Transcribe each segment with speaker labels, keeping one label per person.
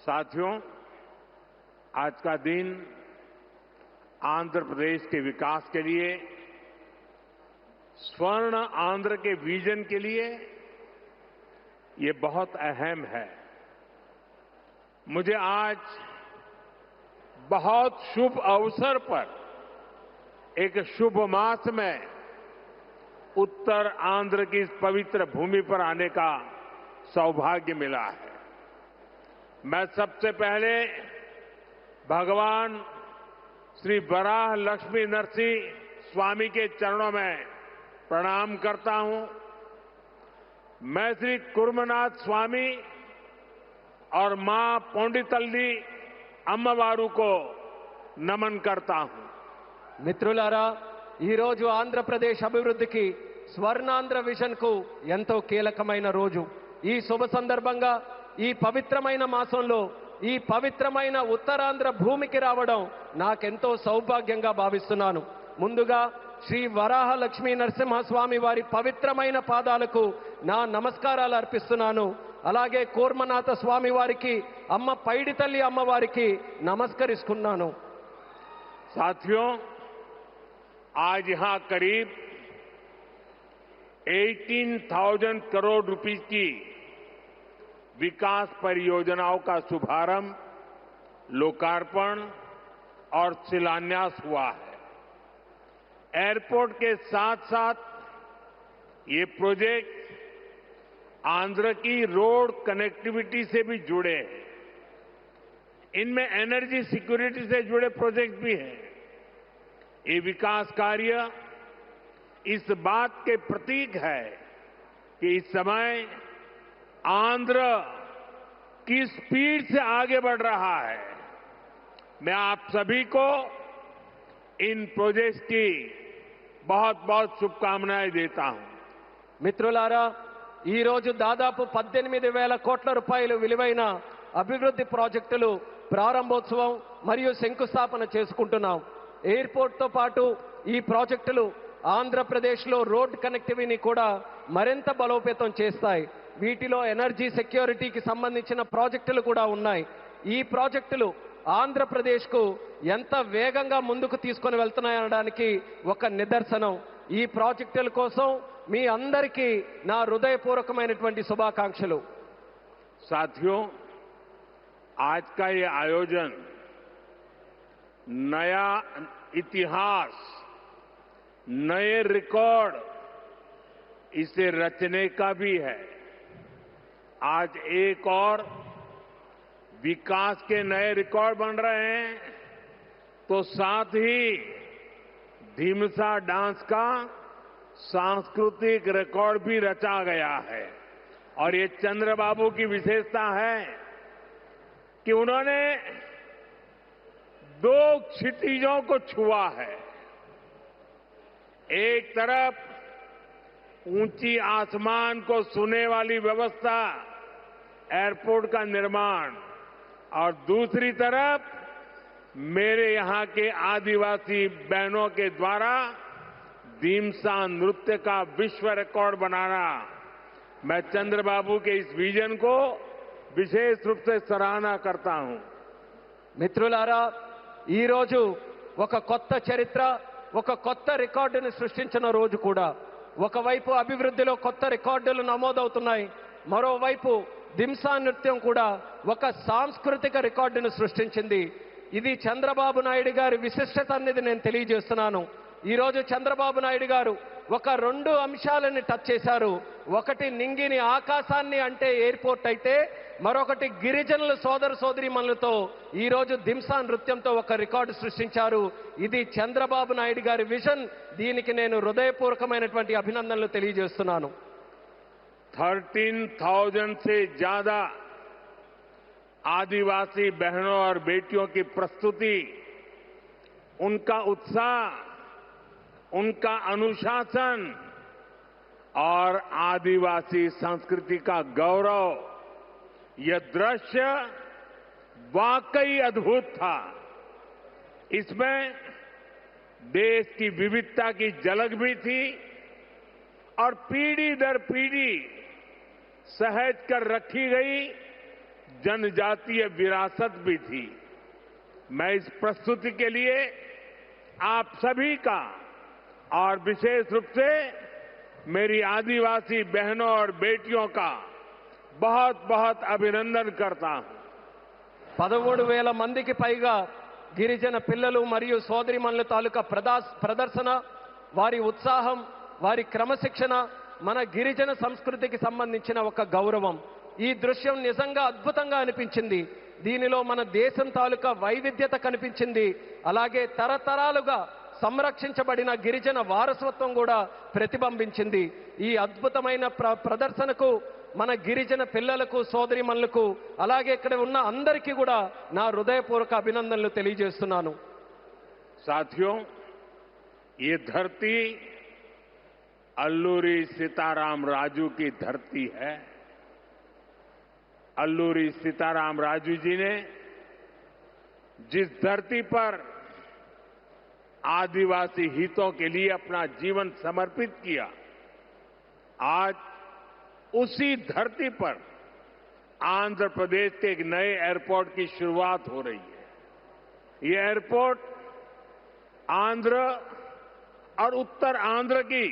Speaker 1: साथियों, आज का दिन आंध्र प्रदेश के विकास के लिए, स्वर्ण आंध्र के विजन के लिए ये बहुत अहम है। मुझे आज बहुत शुभ अवसर पर एक शुभ मास में उत्तर आंध्र की इस पवित्र भूमि पर आने का सौभाग्य मिला है। मैं सबसे पहले भगवान श्री वराह लक्ष्मी नरसिंह स्वामी के चरणों में प्रणाम करता हूं। मैं श्री कुर्मनाथ स्वामी और मां पोंडितल्ली अम्मवारू को नमन करता हूं।
Speaker 2: మిత్రులారా, ఈరోజు ఆంధ్రప్రదేశ్ అభివృద్ధికి స్వర్ణాంధ్ర విజన్ కు ఎంతో కీలకమైన రోజు. ఈ శుభ సందర్భంగా ఈ పవిత్రమైన మాసంలో ఈ పవిత్రమైన ఉత్తరాంధ్ర భూమికి రావడం నాకెంతో సౌభాగ్యంగా భావిస్తున్నాను. ముందుగా శ్రీ వరాహ లక్ష్మీ నరసింహస్వామి వారి పవిత్రమైన పాదాలకు నా నమస్కారాలు అర్పిస్తున్నాను. అలాగే కూర్మనాథ స్వామి వారికి, అమ్మ పైడితల్లి అమ్మవారికి నమస్కరిస్తున్నాను.
Speaker 1: साथियों, आज यहां करीब 18,000 करोड़ रुपए की विकास परियोजनाओं का शुभारंभ, लोकार्पण और शिलान्यास हुआ है। एयरपोर्ट के साथ साथ ये प्रोजेक्ट आंध्र की रोड कनेक्टिविटी से भी जुड़े हैं। इनमें एनर्जी सिक्योरिटी से जुड़े प्रोजेक्ट भी हैं। ये विकास कार्य इस बात के प्रतीक है कि इस समय आंध्र की स्पीड से आगे बढ़ रहा है। मैं आप सभी को इन प्रोजेक्ट्स की बहुत बहुत शुभकामनाएं देता हूं।
Speaker 2: మిత్రులారా, ఈ రోజు దాదాపు 18,000 కోట్ల రూపాయలు విలువైన అభివృద్ధి ప్రాజెక్టులు ప్రారంభోత్సవం మరియు శంకుస్థాపన చేసుకుంటున్నాం. ఎయిర్పోర్ట్తో పాటు ఈ ప్రాజెక్టులు ఆంధ్రప్రదేశ్లో రోడ్ కనెక్టివిటీని కూడా మరింత బలోపేతం చేస్తాయి. వీటిలో ఎనర్జీ సెక్యూరిటీకి సంబంధించిన ప్రాజెక్టులు కూడా ఉన్నాయి. ఈ ప్రాజెక్టులు ఆంధ్రప్రదేశ్కు ఎంత వేగంగా ముందుకు తీసుకొని వెళ్తున్నాయనడానికి ఒక నిదర్శనం. ఈ ప్రాజెక్టుల కోసం మీ అందరికీ నా హృదయపూర్వకమైనటువంటి శుభాకాంక్షలు.
Speaker 1: साथियों, आज का ये आयोजन नया इतिहास, नए रिकॉर्ड इसे रचने का भी है। आज एक और विकास के नए रिकॉर्ड बन रहे हैं, तो साथ ही धीमसा डांस का सांस्कृतिक रिकॉर्ड भी रचा गया है। और ये चंद्रबाबू की विशेषता है कि उन्होंने दो क्षितिजों को छुआ है। एक तरफ ऊंची आसमान को छूने वाली व्यवस्था, एयरपोर्ट का निर्माण, और दूसरी तरफ मेरे यहां के आदिवासी बहनों के द्वारा धीमसा नृत्य का विश्व रिकॉर्ड बनाना। मैं चंद्रबाबू के इस विजन को विशेष रूप से सराहना करता हूं।
Speaker 2: మిత్రులారా, ఈరోజు ఒక కొత్త చరిత్ర, ఒక కొత్త రికార్డుని సృష్టించిన రోజు కూడా. ఒకవైపు అభివృద్ధిలో కొత్త రికార్డులు నమోదవుతున్నాయి, మరోవైపు దింసా నృత్యం కూడా ఒక సాంస్కృతిక రికార్డును సృష్టించింది. ఇది చంద్రబాబు నాయుడు గారి విశిష్టత అనేది నేను తెలియజేస్తున్నాను. ఈరోజు చంద్రబాబు నాయుడు గారు ఒక 2 అంశాలని టచ్ చేశారు. ఒకటి నింగిని ఆకాశాన్ని అంటే ఎయిర్పోర్ట్ అయితే, మరొకటి గిరిజనుల సోదర సోదరీమణులతో ఈరోజు దింసా నృత్యంతో ఒక రికార్డు సృష్టించారు. ఇది చంద్రబాబు నాయుడు గారి విజన్. దీనికి నేను హృదయపూర్వకమైనటువంటి అభినందనలు తెలియజేస్తున్నాను.
Speaker 1: 13,000 से ज्यादा आदिवासी बहनों और बेटियों की प्रस्तुति, उनका उत्साह, उनका अनुशासन और आदिवासी संस्कृति का गौरव, यह दृश्य वाकई अद्भुत था। इसमें देश की विविधता की झलक भी थी और पीढ़ी दर पीढ़ी सहेज कर रखी गई जनजातीय विरासत भी थी। मैं इस प्रस्तुति के लिए आप सभी का और विशेष रूप से मेरी आदिवासी बहनों और बेटियों का बहुत बहुत अभिनंदन करता हूं।
Speaker 2: 13,000 మందికి పైగా గిరిజన పిల్లలు మరియు సోదరిమణుల తాలూకా ప్రదర్శన, వారి ఉత్సాహం, వారి క్రమశిక్షణ మన గిరిజన సంస్కృతికి సంబంధించిన ఒక గౌరవం. ఈ దృశ్యం నిజంగా అద్భుతంగా అనిపించింది. దీనిలో మన దేశం తాలూకా వైవిధ్యత కనిపించింది. అలాగే తరతరాలుగా సంరక్షించబడిన గిరిజన వారసత్వం కూడా ప్రతిబింబించింది. ఈ అద్భుతమైన ప్రదర్శనకు మన గిరిజన పిల్లలకు, సోదరిమణులకు, అలాగే ఇక్కడ ఉన్న అందరికీ కూడా నా హృదయపూర్వక అభినందనలు తెలియజేస్తున్నాను.
Speaker 1: साथियों, ये धरती अल्लूरी सीताराम राजू की धरती है। अल्लूरी सीताराम राजू जी ने जिस धरती पर आदिवासी हितों के लिए अपना जीवन समर्पित किया, आज उसी धरती पर आंध्र प्रदेश के एक नए एयरपोर्ट की शुरुआत हो रही है। ये एयरपोर्ट आंध्र और उत्तर आंध्र की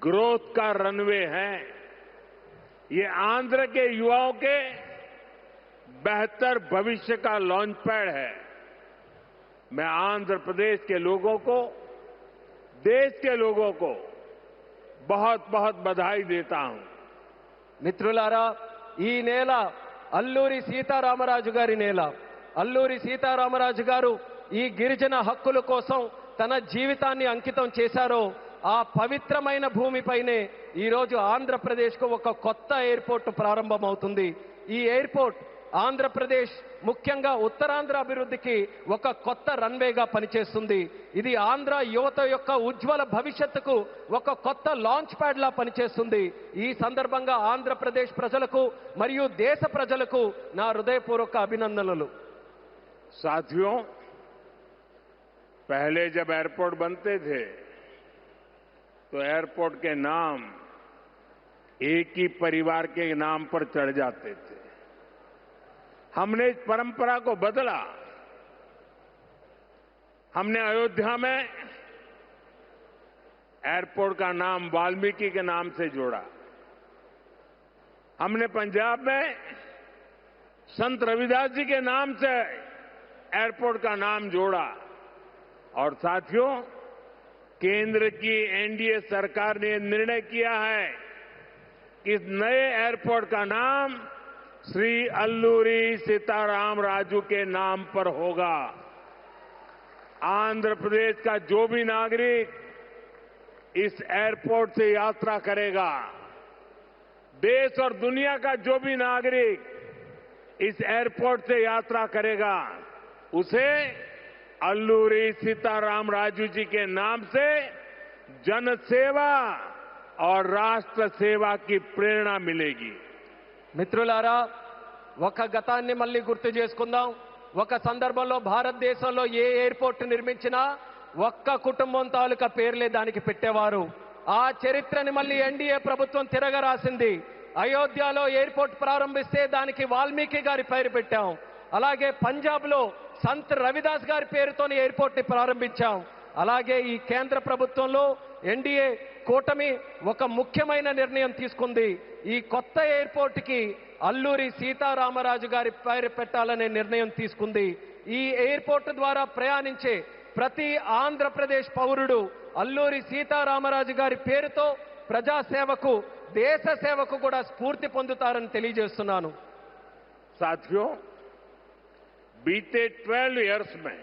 Speaker 1: ग्रोथ का रनवे है। ये आंध्र के युवाओं के बेहतर भविष्य का लॉन्च पैड है। मैं आंध्र प्रदेश के लोगों को, देश के लोगों को बहुत बहुत बधाई देता हूं.
Speaker 2: మిత్రులారా, ఈ నేల అల్లూరి సీతారామరాజు గారి నేల. అల్లూరి సీతారామరాజు గారు ఈ గిరిజన హక్కుల కోసం తన జీవితాన్ని అంకితం చేశారో ఆ పవిత్రమైన భూమిపైనే ఈరోజు ఆంధ్రప్రదేశ్కు ఒక కొత్త ఎయిర్పోర్ట్ ప్రారంభమవుతుంది. ఈ ఎయిర్పోర్ట్ ఆంధ్రప్రదేశ్, ముఖ్యంగా ఉత్తరాంధ్ర అభివృద్ధికి ఒక కొత్త రన్వేగా పనిచేస్తుంది. ఇది ఆంధ్ర యువత యొక్క ఉజ్వల భవిష్యత్తుకు ఒక కొత్త లాంచ్ ప్యాడ్ లా పనిచేస్తుంది. ఈ సందర్భంగా ఆంధ్రప్రదేశ్ ప్రజలకు మరియు దేశ ప్రజలకు నా హృదయపూర్వక అభినందనలు.
Speaker 1: साथियों, पहले जब एयरपोर्ट बनते थे तो एयरपोर्ट के नाम एक ही परिवार के नाम पर चढ़ जाते थे. हमने इस परंपरा को बदला. हमने अयोध्या में एयरपोर्ट का नाम वाल्मीकि के नाम से जोड़ा. हमने पंजाब में संत रविदास जी के नाम से एयरपोर्ट का नाम जोड़ा. और साथियों, केंद्र की एनडीए सरकार ने निर्णय किया है कि इस नए एयरपोर्ट का नाम श्री अल्लूरी सीताराम राजू के नाम पर होगा. आंध्र प्रदेश का जो भी नागरिक इस एयरपोर्ट से यात्रा करेगा, देश और दुनिया का जो भी नागरिक इस एयरपोर्ट से यात्रा करेगा, उसे अल्लूरी सीताराम राजू जी के नाम से जनसेवा और राष्ट्र सेवा की प्रेरणा मिलेगी.
Speaker 2: మిత్రులారా, ఒక గతాన్ని మళ్ళీ గుర్తు చేసుకుందాం. ఒక సందర్భంలో భారతదేశంలో ఏ ఎయిర్పోర్ట్ నిర్మించినా ఒక్క కుటుంబం తాలూకా పేర్లే దానికి పెట్టేవారు. ఆ చరిత్రని మళ్ళీ ఎన్డీఏ ప్రభుత్వం తిరగరాసింది. అయోధ్యలో ఎయిర్పోర్ట్ ప్రారంభిస్తే దానికి వాల్మీకి గారి పేరు పెట్టాం. అలాగే పంజాబ్లో సంత్ రవిదాస్ గారి పేరుతోని ఎయిర్పోర్ట్ ని ప్రారంభించాం. అలాగే ఈ కేంద్ర ప్రభుత్వంలో ఎన్డీఏ కూటమి ఒక ముఖ్యమైన నిర్ణయం తీసుకుంది. ఈ కొత్త ఎయిర్పోర్ట్ కి అల్లూరి సీతారామరాజు గారి పేరు పెట్టాలనే నిర్ణయం తీసుకుంది. ఈ ఎయిర్పోర్ట్ ద్వారా ప్రయాణించే ప్రతి ఆంధ్రప్రదేశ్ పౌరుడు అల్లూరి సీతారామరాజు గారి పేరుతో ప్రజాసేవకు, దేశ సేవకు కూడా స్ఫూర్తి పొందుతారని తెలియజేస్తున్నాను.
Speaker 1: साथियों, बीते 12 इयर्स में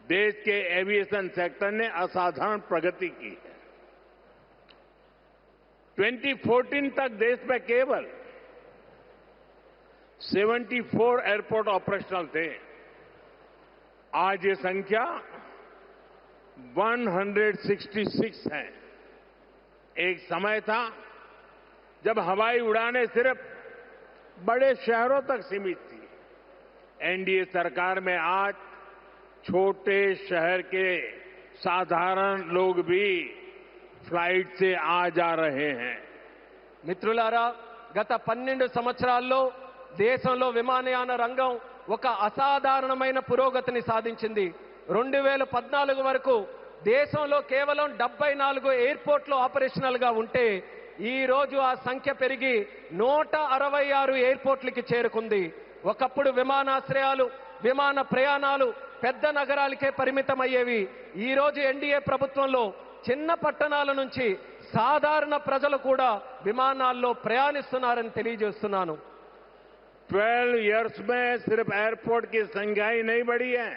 Speaker 1: देश के एविएशन सेक्टर ने असाधारण प्रगति की है. 2014 तक देश में केवल 74 एयरपोर्ट ऑपरेशनल थे. आज ये संख्या 166 है. एक समय था जब हवाई उड़ानें सिर्फ बड़े शहरों तक सीमित थी. एनडीए सरकार में आज छोटे शहर के साधारण लोग भी फ्लाइट से आ जा रहे हैं.
Speaker 2: మిత్రులారా, గత 12 సంవత్సరాల్లో దేశంలో విమానయాన రంగం ఒక అసాధారణమైన పురోగతిని సాధించింది. 2014 వరకు దేశంలో కేవలం 74 ఎయిర్పోర్ట్లు ఆపరేషనల్ గా ఉంటే ఈ రోజు ఆ సంఖ్య పెరిగి 166 ఎయిర్పోర్ట్లకి చేరుకుంది. ఒకప్పుడు విమానాశ్రయాలు, విమాన ప్రయాణాలు పెద్ద నగరాలకే పరిమితమయ్యేవి. ఈ రోజు ఎన్డీఏ ప్రభుత్వంలో చిన్న పట్టణాల నుంచి సాధారణ ప్రజలు కూడా విమానాల్లో ప్రయాణిస్తున్నారని తెలియజేస్తున్నాను.
Speaker 1: 12 इयर्स में सिर्फ एयरपोर्ट की संख्या ही नहीं बढ़ी है,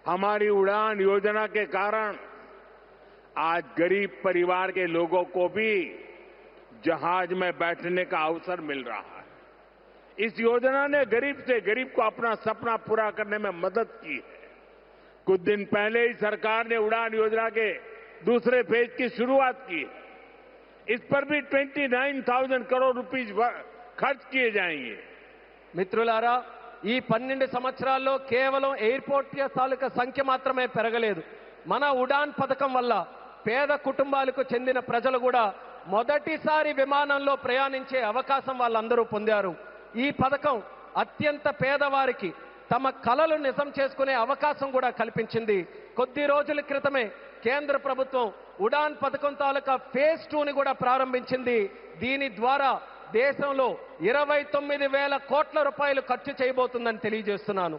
Speaker 1: हमारी उड़ान योजना के कारण आज गरीब परिवार के लोगों को भी जहाज में बैठने का अवसर मिल रहा है. इस योजना ने गरीब से गरीब को अपना सपना पूरा करने में मदद की है. कुछ दिन पहले ही सरकार ने उड़ान योजना के दूसरे फेज की शुरुआत की है. इस पर भी 29,000 करोड़ रुपीज खर्च किए जाएंगे.
Speaker 2: మిత్రులారా, ఈ 12 సంవత్సరాల్లో కేవలం ఎయిర్పోర్ట్ తాలూకా సంఖ్య మాత్రమే పెరగలేదు. మన ఉడాన్ పథకం వల్ల పేద కుటుంబాలకు చెందిన ప్రజలు కూడా మొదటిసారి విమానంలో ప్రయాణించే అవకాశం వాళ్ళందరూ పొందారు. ఈ పథకం అత్యంత పేదవారికి తమ కలలు నిజం చేసుకునే అవకాశం కూడా కల్పించింది. కొద్ది రోజుల క్రితమే కేంద్ర ప్రభుత్వం ఉడాన్ పథకం తాలూకా ఫేజ్ 2ని కూడా ప్రారంభించింది. దీని ద్వారా దేశంలో 29,000 కోట్ల రూపాయలు ఖర్చు చేయబోతుందని తెలియజేస్తున్నాను.